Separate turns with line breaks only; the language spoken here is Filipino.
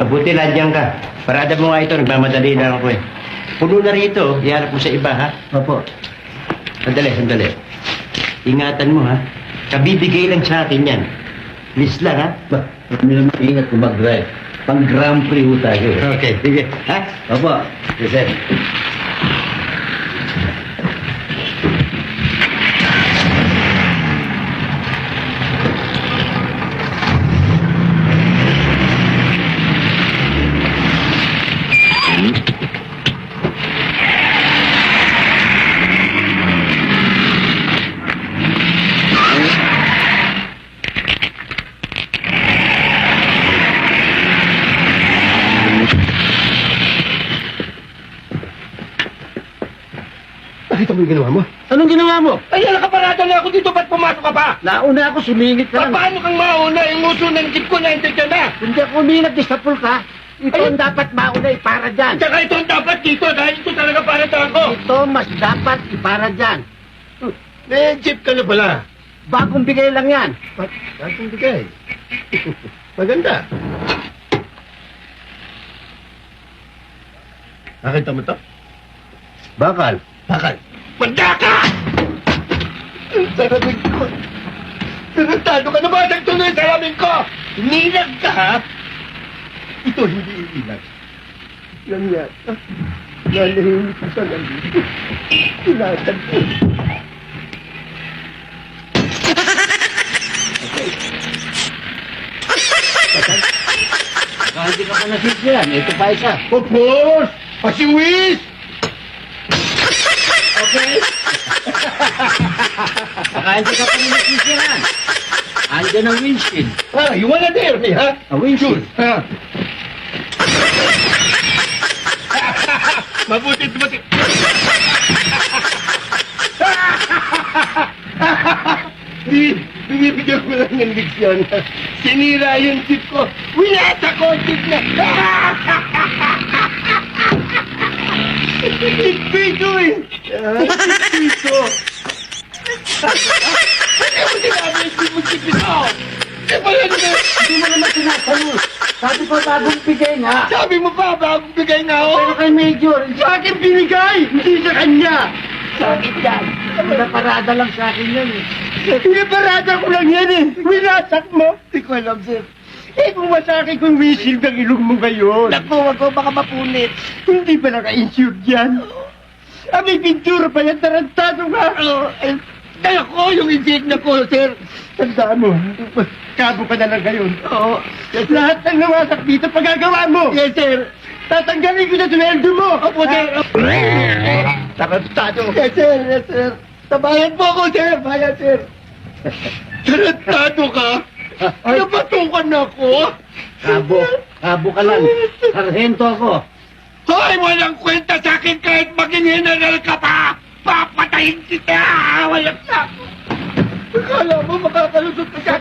Mabuti ladyan ka. Parada mo nga ito, nagmamadali na ako eh. Puno na rito, iharap mo sa iba, ha?
Opo.
Sandali, sandali. Ingatan mo, ha? Kabibigay lang sa akin yan. List lang, ha?
Ba, kami naman ingat kung mag-drive. Pang Grand Prix ho tayo.
Okay, sige. Ha?
Opo. Yes, sir.
Nakita mo yung ginawa mo?
Anong ginawa mo?
Ay, nakaparada na ako dito. Ba't pumasok ka pa?
Nauna ako, sumingit ka lang.
Paano kang mauna? Yung uso ng jeep ko na ka na.
Hindi ako umingat, disapul ka. Ito ang dapat mauna ipara dyan.
Tsaka ito ang dapat dito dahil ito talaga para sa ako.
Ito mas dapat ipara dyan.
May jeep ka na pala.
Bagong bigay lang yan.
Bakit bigay? Maganda. Nakita mo to?
Bakal.
Bakal. Manda ka! Ang sarabing ko. Tarantado ka na ba? Nagtuloy sa sarabing ko! Nilag ka, ha? Ito hindi ilag. Yan yata. Nalihimik ko sa nandito. Tinatag ko.
Baka hindi ka pa nasisiyan. Ito pa isa.
Popos! Pasiwis!
Okay? Baka hindi ka pa nasisiyan. Andiyan ang windshield.
Ah, you wanna dare me, ha?
A windshield.
Ha? Mabuti. Binibigyan ko lang ng leksyon. Sinira yung jeep ko. Winata ko ang jeep na. Jeep-pito eh. Jeep-pito. Hindi mo sinabi yung jeep mo jeep-pito. Di ba yan na?
Hindi mo naman sinasabi. Sabi ko bagong bigay nga.
Sabi mo pa, bagong bigay nga ako.
Pero kay Major,
Sa akin binigay, hindi sa kanya.
sakit yan. Naparada lang sa akin yan eh.
Pinaparada ko lang yan eh. Winasak mo. Hindi ko alam, sir. Eh, kung masakit kong wisil ng ilong mo ngayon.
Naku, wag ko baka mapunit.
Hindi ba naka-insured yan? Ah, may pintura pa yan, tarantado nga. Kaya ko yung insignia ko, sir. Tandaan mo, kabo ka na lang ngayon. Oo. Lahat ng nawasak dito, pagagawa mo. Yes, sir. Tatanggalin ko na sweldo mo. Opo, sir. Tarantado. Yes, sir. Yes, sir. Tabayan po ako, sir. Bayan, sir. Tarantado ka? Napatukan ako.
Kabo ka lang. Sarhento ako.
Hoy, walang kwenta sa akin kahit maging general ka pa! Papatayin kita! Walang sa... Akala mo makakalusot ka sa...